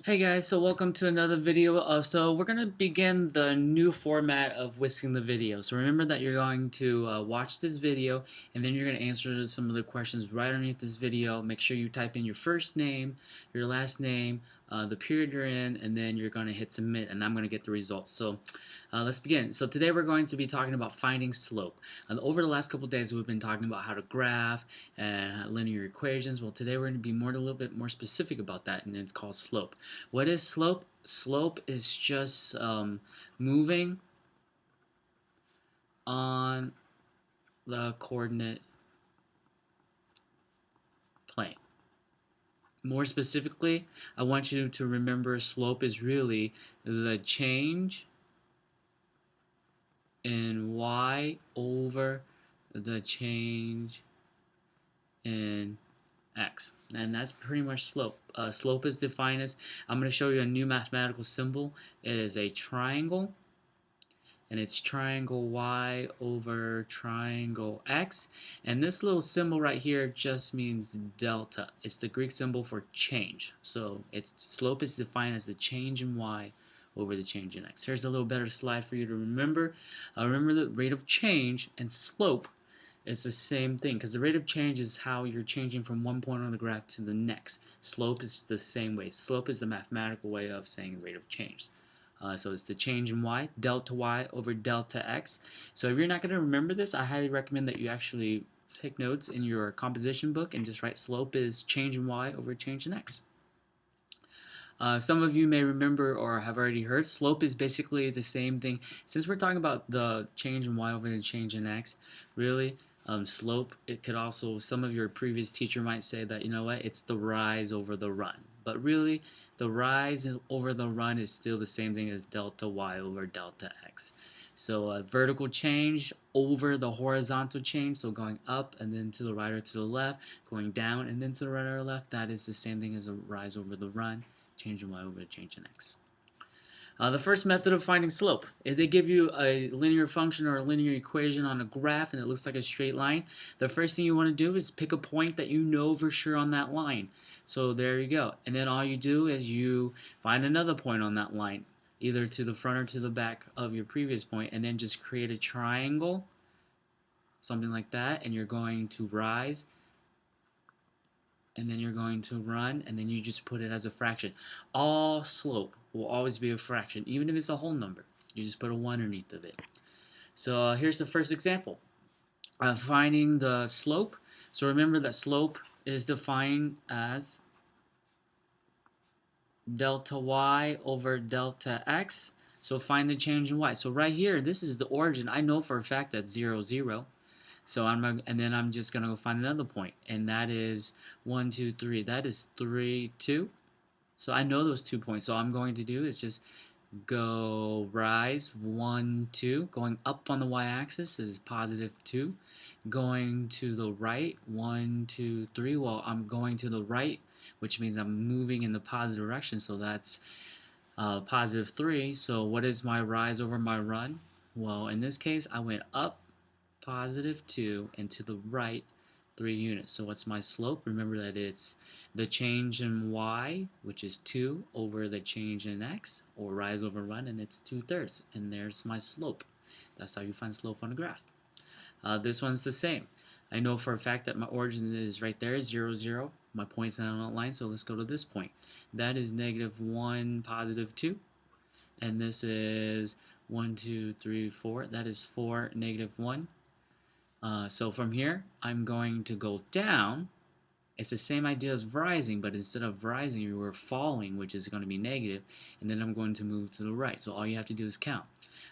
Hey guys, so welcome to another video. So we're going to begin the new format of whisking the video. So remember that you're going to watch this video and then you're going to answer some of the questions right underneath this video. Make sure you type in your first name, your last name, the period you're in, and then you're going to hit submit and I'm going to get the results. So let's begin. So today we're going to be talking about finding slope. Over the last couple of days we've been talking about how to graph and linear equations. Well, today we're going to be a little bit more specific about that, and it's called slope. What is slope? Slope is just moving on the coordinate plane. More specifically, I want you to remember slope is really the change in y over the change in x, and that's pretty much slope. Slope is defined as, I'm going to show you a new mathematical symbol. It is a triangle, and it's triangle y over triangle x, and this little symbol right here just means delta. It's the Greek symbol for change. So its slope is defined as the change in y over the change in x. Here's a little better slide for you to remember. Remember the rate of change and slope is the same thing, because the rate of change is how you're changing from one point on the graph to the next. Slope is the same way. Slope is the mathematical way of saying rate of change. So it's the change in y, delta y over delta x. So if you're not going to remember this, I highly recommend that you actually take notes in your composition book and just write slope is change in y over change in x. Some of you may remember or have already heard, slope is basically the same thing. Since we're talking about the change in y over the change in x, really, slope, it could also, some of your previous teacher might say that, you know what, it's the rise over the run. But really, the rise over the run is still the same thing as delta y over delta x. So a vertical change over the horizontal change, so going up and then to the right or to the left, going down and then to the right or left, that is the same thing as a rise over the run, change in y over change in x. The first method of finding slope. If they give you a linear function or a linear equation on a graph and it looks like a straight line, the first thing you want to do is pick a point that you know for sure on that line. So there you go. And then all you do is you find another point on that line, either to the front or to the back of your previous point, and then just create a triangle, something like that, and you're going to rise, and then you're going to run, and then you just put it as a fraction. All slope will always be a fraction, even if it's a whole number. You just put a 1 underneath of it. So here's the first example. Finding the slope. So remember that slope is defined as delta y over delta x. So find the change in y. So right here, this is the origin. I know for a fact that's 0, 0. So and then I'm just gonna go find another point, and that is 1, 2, 3. That is 3, 2. So I know those 2 points. So all I'm going to do is just go rise 1, 2. Going up on the y-axis is positive 2. Going to the right 1, 2, 3. Well, I'm going to the right, which means I'm moving in the positive direction. So that's positive 3. So what is my rise over my run? Well, in this case, I went up positive 2 and to the right 3 units. So what's my slope? Remember that it's the change in y, which is 2, over the change in x, or rise over run, and it's 2/3. And there's my slope. That's how you find slope on a graph. This one's the same. I know for a fact that my origin is right there, 0, 0. My point's not on that line, so let's go to this point. That is negative 1, positive 2. And this is 1, 2, 3, 4. That is 4, negative 1. So from here, I'm going to go down. It's the same idea as rising, but instead of rising, you were falling, which is going to be negative, and then I'm going to move to the right. So all you have to do is count.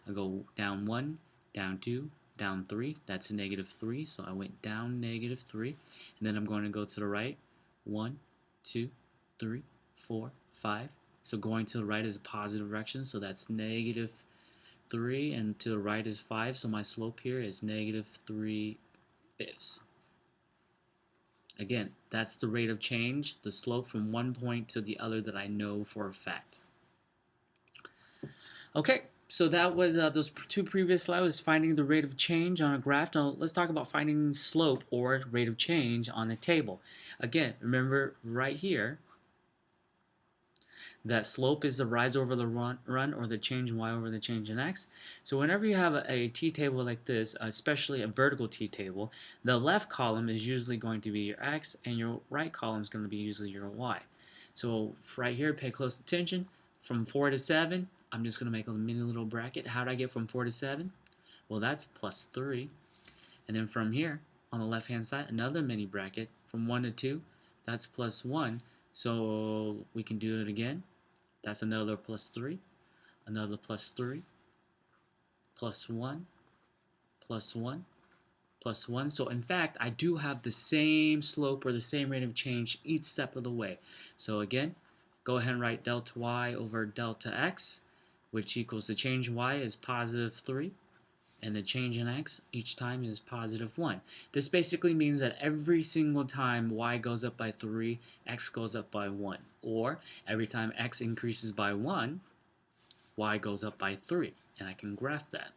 I go down 1, down 2, down 3. That's a negative 3, so I went down negative 3, and then I'm going to go to the right. 1, 2, 3, 4, 5. So going to the right is a positive direction, so that's negative 3, and to the right is 5, so my slope here is negative 3/5. Again, that's the rate of change, the slope from one point to the other that I know for a fact. Okay, so that was those two previous slides was finding the rate of change on a graph. Now let's talk about finding slope or rate of change on a table. Again, remember right here, that slope is the rise over the run or the change in y over the change in x. So whenever you have a t-table like this, especially a vertical t-table, the left column is usually going to be your x and your right column is going to be usually your y. So right here, pay close attention. From 4 to 7, I'm just going to make a mini little bracket. How do I get from 4 to 7? Well, that's plus 3. And then from here, on the left-hand side, another mini bracket. From 1 to 2, that's plus 1. So we can do it again. That's another plus 3, another plus 3, plus 1, plus 1, plus 1. So in fact, I do have the same slope or the same rate of change each step of the way. So again, go ahead and write delta y over delta x, which equals the change in y is positive 3, and the change in x each time is positive 1. This basically means that every single time y goes up by 3, x goes up by 1. Or every time x increases by 1, y goes up by 3. And I can graph that.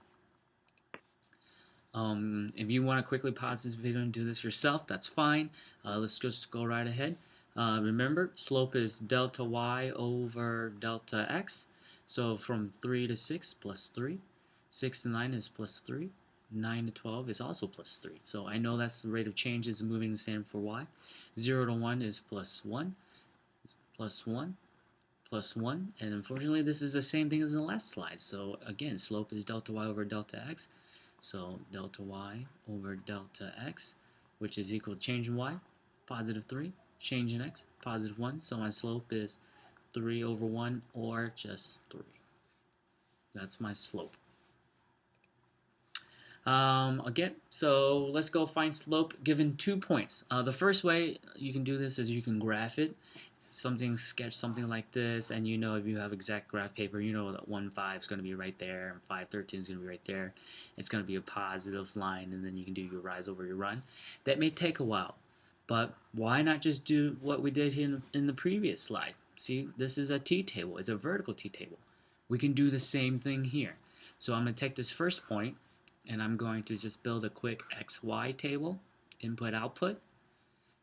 If you want to quickly pause this video and do this yourself, that's fine. Let's just go right ahead. Remember, slope is delta y over delta x. So from 3 to 6 plus 3. 6 to 9 is plus 3. 9 to 12 is also plus 3. So I know that's the rate of change is moving the same for y. 0 to 1 is plus 1. Plus 1. Plus 1. And unfortunately, this is the same thing as in the last slide. So again, slope is delta y over delta x. So delta y over delta x, which is equal to change in y, positive 3. Change in x, positive 1. So my slope is 3 over 1 or just 3. That's my slope. Again, so let's go find slope given 2 points. The first way you can do this is you can graph it. Sketch something like this, and you know if you have exact graph paper, you know that 1, 5 is going to be right there, and 5, 13 is going to be right there. It's going to be a positive line, and then you can do your rise over your run. That may take a while, but why not just do what we did here in the previous slide? See, this is a t-table. It's a vertical t-table. We can do the same thing here. So I'm going to take this first point, and I'm going to just build a quick XY table, input, output.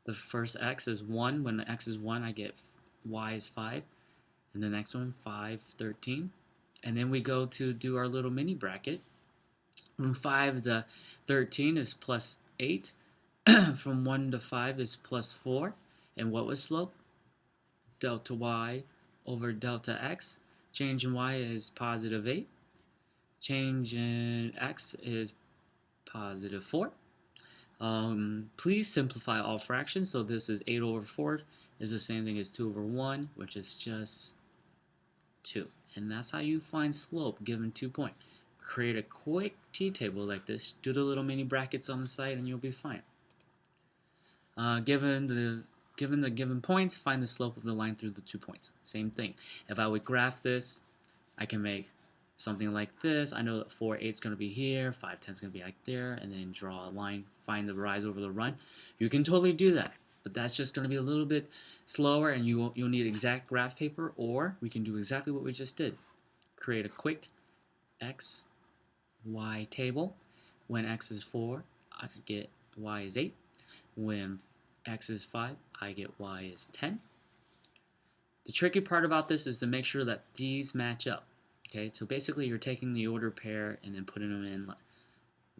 The first x is 1. When the x is 1, I get y is 5. And the next one, 5, 13. And then we go to do our little mini bracket. From 5 to 13 is plus 8. From 1 to 5 is plus 4. And what was slope? Delta y over delta x. Change in y is positive 8. Change in x is positive 4. Please simplify all fractions. So this is 8 over 4 is the same thing as 2 over 1, which is just 2. And that's how you find slope given 2 points. Create a quick t-table like this. Do the little mini brackets on the side and you'll be fine. Given the given points, find the slope of the line through the 2 points. Same thing. If I would graph this, I can make something like this. I know that 4, 8 is going to be here, 5, 10 is going to be like there, and then draw a line, find the rise over the run. You can totally do that, but that's just going to be a little bit slower, and you'll need exact graph paper, or we can do exactly what we just did. Create a quick x, y table. When x is 4, I get y is 8. When x is 5, I get y is 10. The tricky part about this is to make sure that these match up. Okay, so basically you're taking the order pair and then putting them in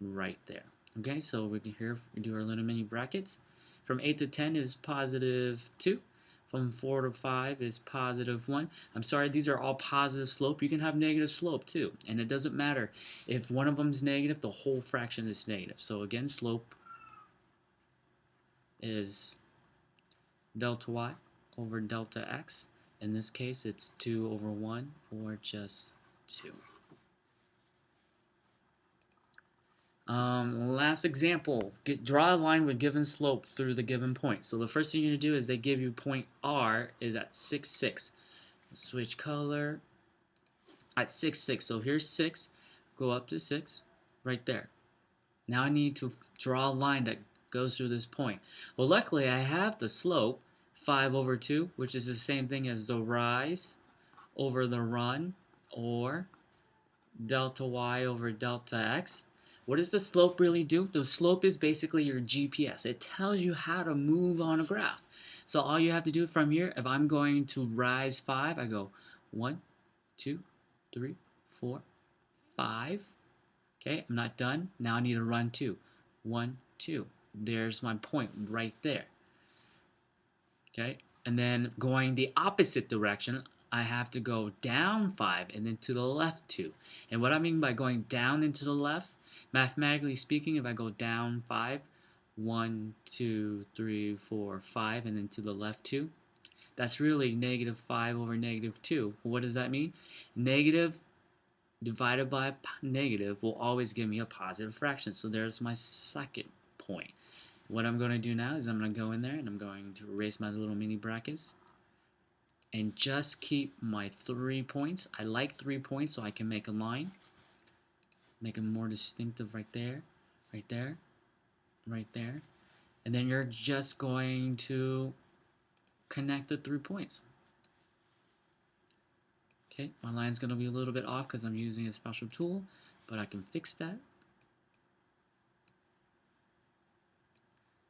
right there. Okay, so we do our little mini brackets. From 8 to 10 is positive 2. From 4 to 5 is positive 1. I'm sorry, these are all positive slope. You can have negative slope too. And it doesn't matter. If one of them is negative, the whole fraction is negative. So again, slope is delta y over delta x. In this case, it's 2 over 1 or just 2. Last example, draw a line with given slope through the given point. So the first thing you're going to do is they give you point R is at 6, 6. Switch color at 6, 6. So here's 6. Go up to 6 right there. Now I need to draw a line that goes through this point. Well, luckily I have the slope 5 over 2, which is the same thing as the rise over the run, or delta y over delta x. What does the slope really do? The slope is basically your GPS. It tells you how to move on a graph. So all you have to do from here, if I'm going to rise 5, I go 1, 2, 3, 4, 5. Okay, I'm not done. Now I need to run 2. 1, 2. There's my point right there. Okay, and then going the opposite direction, I have to go down 5 and then to the left 2. And what I mean by going down and to the left, mathematically speaking, if I go down 5, 1, 2, 3, 4, 5, and then to the left 2, that's really negative 5 over negative 2. What does that mean? Negative divided by negative will always give me a positive fraction. So there's my second point. What I'm going to do now is I'm going to go in there and I'm going to erase my little mini brackets and just keep my 3 points. I like 3 points so I can make a line. Make them more distinctive right there, right there, right there. And then you're just going to connect the 3 points. Okay, my line's going to be a little bit off because I'm using a special tool, but I can fix that.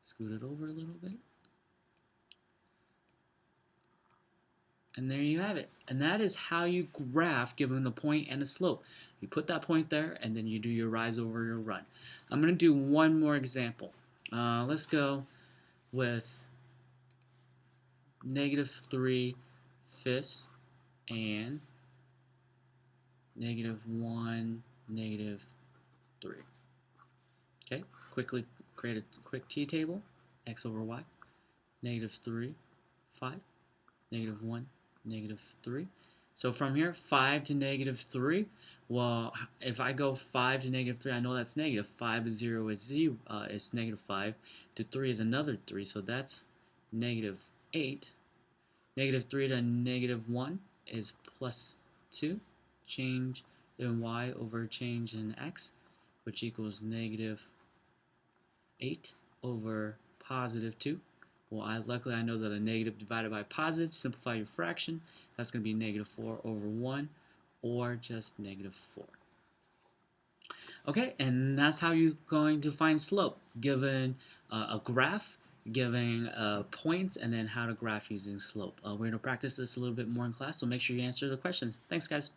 Scoot it over a little bit. And there you have it. And that is how you graph given the point and the slope. You put that point there, and then you do your rise over your run. I'm going to do one more example. Let's go with negative 3/5 and negative 1, negative 3. Okay, quickly create a quick t-table. X over y, negative 3, 5, negative 1, negative 3. So from here, 5 to negative 3. Well, if I go 5 to negative 3, I know that's negative. 5 to 0 is negative 5. To 3 is another 3, so that's negative 8. Negative 3 to negative 1 is plus 2. Change in y over change in x, which equals negative 8 over positive 2. Well, luckily I know that a negative divided by a positive, simplify your fraction, that's going to be negative 4 over 1, or just negative 4. Okay, and that's how you're going to find slope, given a graph, given points, and then how to graph using slope. We're going to practice this a little bit more in class, so make sure you answer the questions. Thanks, guys.